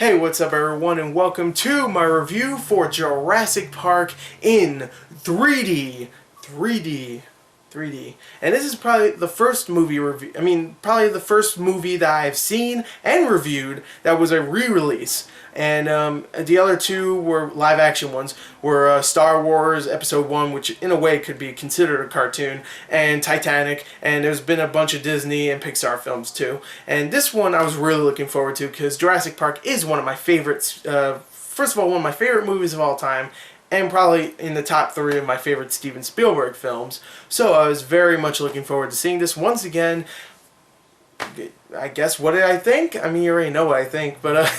Hey, what's up everyone, and welcome to my review for Jurassic Park in 3D. 3D. And this is probably the first movie review, probably the first movie that I've seen and reviewed that was a re-release. And the other two were live-action ones, were Star Wars Episode 1, which in a way could be considered a cartoon, and Titanic, and there's been a bunch of Disney and Pixar films too. And this one I was really looking forward to because Jurassic Park is one of my favorites, first of all, one of my favorite movies of all time, and probably in the top 3 of my favorite Steven Spielberg films. So I was very much looking forward to seeing this once again. I guess, what did I think? I mean, you already know what I think, but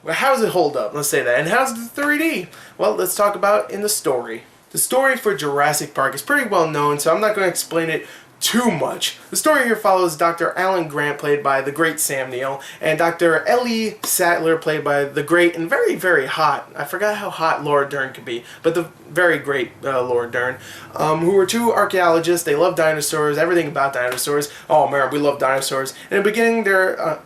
how does it hold up? Let's say that. And how's the 3D? Well, let's talk about in the story. The story for Jurassic Park is pretty well known, so I'm not going to explain it too much. The story here follows Dr. Alan Grant, played by the great Sam Neill, and Dr. Ellie Sattler, played by the great and very, very hot, I forgot how hot Laura Dern could be, but the very great Laura Dern, who were two archaeologists. They love dinosaurs, everything about dinosaurs. Oh man, we love dinosaurs. In the beginning, they're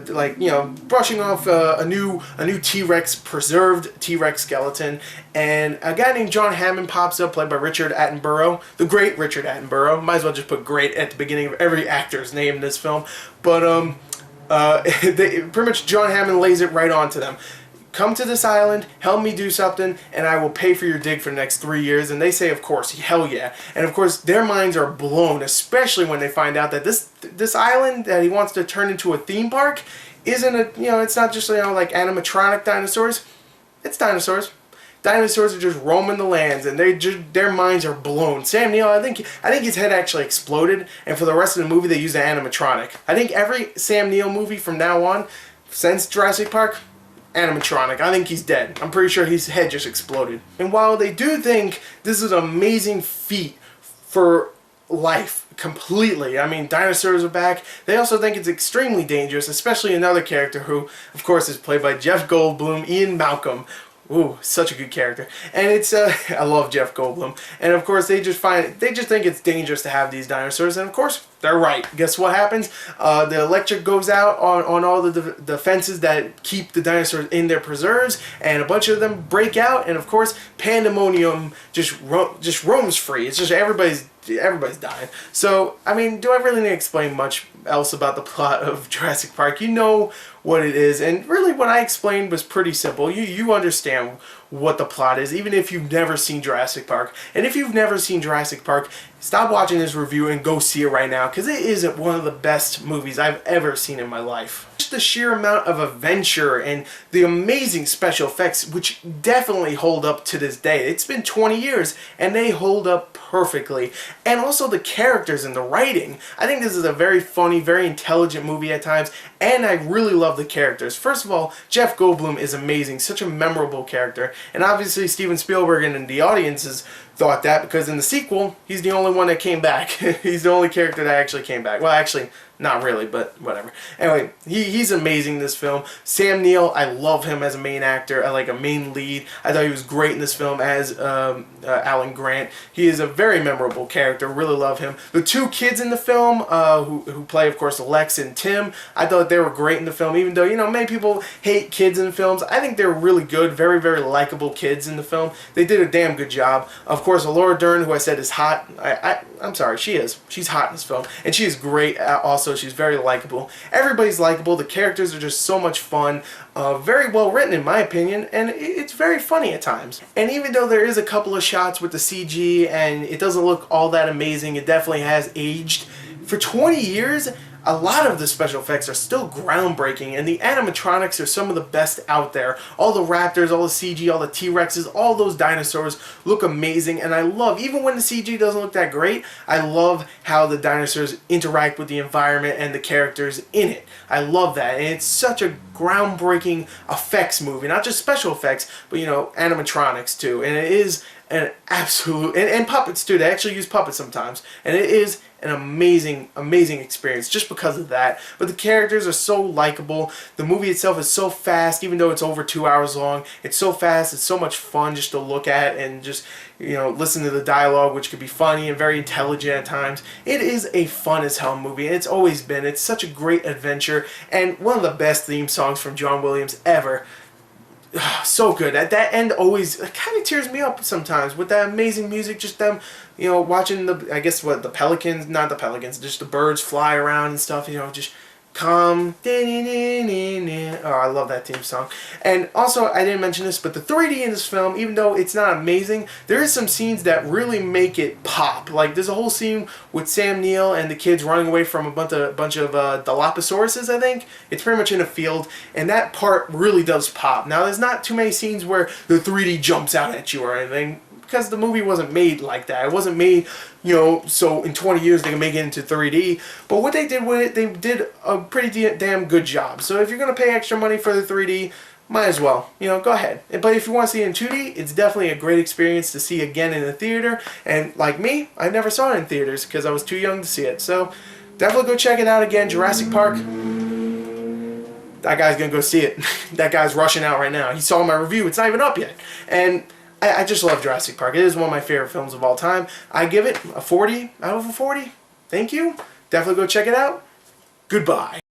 like, you know, brushing off a new T-Rex, preserved T-Rex skeleton, and a guy named John Hammond pops up, played by Richard Attenborough, the great Richard Attenborough. Might as well just put great at the beginning of every actor's name in this film. But pretty much John Hammond lays it right on to them. Come to this island, help me do something, and I will pay for your dig for the next 3 years. And they say, of course, hell yeah. And of course, their minds are blown, especially when they find out that this island that he wants to turn into a theme park isn't a, you know, it's not just, you know, like animatronic dinosaurs. It's dinosaurs. Dinosaurs are just roaming the lands, and their minds are blown. Sam Neill, I think his head actually exploded, and for the rest of the movie they used an animatronic. I think every Sam Neill movie from now on, since Jurassic Park, animatronic. I think he's dead. I'm pretty sure his head just exploded. And while they do think this is an amazing feat for life, completely, I mean, dinosaurs are back, they also think it's extremely dangerous, especially another character who, of course, is played by Jeff Goldblum, Ian Malcolm. Ooh, such a good character. And it's, I love Jeff Goldblum. And of course, they just think it's dangerous to have these dinosaurs, and of course, they're right. Guess what happens? The electric goes out on all the fences that keep the dinosaurs in their preserves, and a bunch of them break out, and of course, pandemonium just roams free. It's just everybody's dying. So, I mean, do I really need to explain much else about the plot of Jurassic Park? You know what it is, and really what I explained was pretty simple. You understand what the plot is, even if you've never seen Jurassic Park. And if you've never seen Jurassic Park, stop watching this review and go see it right now, because it is one of the best movies I've ever seen in my life. Just the sheer amount of adventure and the amazing special effects, which definitely hold up to this day. It's been 20 years, and they hold up perfectly. And also the characters and the writing. I think this is a very funny, very intelligent movie at times, and I really love the characters. First of all, Jeff Goldblum is amazing, such a memorable character. And obviously Steven Spielberg and the audiences thought that, because in the sequel, he's the only one that came back. He's the only character that actually came back. Well, actually, not really, but whatever. Anyway, he's amazing in this film. Sam Neill, I love him as a main actor, like a main lead. I thought he was great in this film as Alan Grant. He is a very memorable character, really love him. The two kids in the film, who play, of course, Lex and Tim, I thought they were great in the film, even though, you know, many people hate kids in films. I think they're really good, very, very likable kids in the film. They did a damn good job. Of course, Laura Dern, who I said is hot, I'm sorry, she is. She's hot in this film, and she is great also. She's very likable. Everybody's likable. The characters are just so much fun. Very well written, in my opinion, and it's very funny at times. And even though there is a couple of shots with the CG and it doesn't look all that amazing, it definitely has aged. For 20 years, a lot of the special effects are still groundbreaking, and the animatronics are some of the best out there. All the raptors, all the CG, all the T-Rexes, all those dinosaurs look amazing, and I love, even when the CG doesn't look that great, I love how the dinosaurs interact with the environment and the characters in it. I love that, and it's such a groundbreaking effects movie. Not just special effects, but, you know, animatronics too. And it is an absolute, and puppets too. They actually use puppets sometimes, and it is an amazing, amazing experience just because of that. But the characters are so likable. The movie itself is so fast, even though it's over 2 hours long. It's so fast. It's so much fun just to look at and just, you know, listen to the dialogue, which could be funny and very intelligent at times. It is a fun as hell movie, and it's always been. It's such a great adventure, and one of the best theme songs from John Williams ever. So good. At that end always kind of tears me up sometimes with that amazing music, just them, you know, watching the, I guess what, the pelicans, not the pelicans, just the birds fly around and stuff, you know, just come. Oh, I love that theme song. And also, I didn't mention this, but the 3D in this film, even though it's not amazing, there is some scenes that really make it pop. Like, there's a whole scene with Sam Neill and the kids running away from a bunch of Dilophosaurus, I think. It's pretty much in a field, and that part really does pop. Now, there's not too many scenes where the 3D jumps out at you or anything, because the movie wasn't made like that. It wasn't made, you know, so in 20 years they can make it into 3D. But what they did with it, they did a pretty damn good job. So if you're going to pay extra money for the 3D, might as well, you know, go ahead. But if you want to see it in 2D, it's definitely a great experience to see again in the theater. And like me, I never saw it in theaters because I was too young to see it. So definitely go check it out again. Jurassic Park. That guy's going to go see it. That guy's rushing out right now. He saw my review. It's not even up yet. And I just love Jurassic Park. It is one of my favorite films of all time. I give it a 40 out of a 40. Thank you. Definitely go check it out. Goodbye.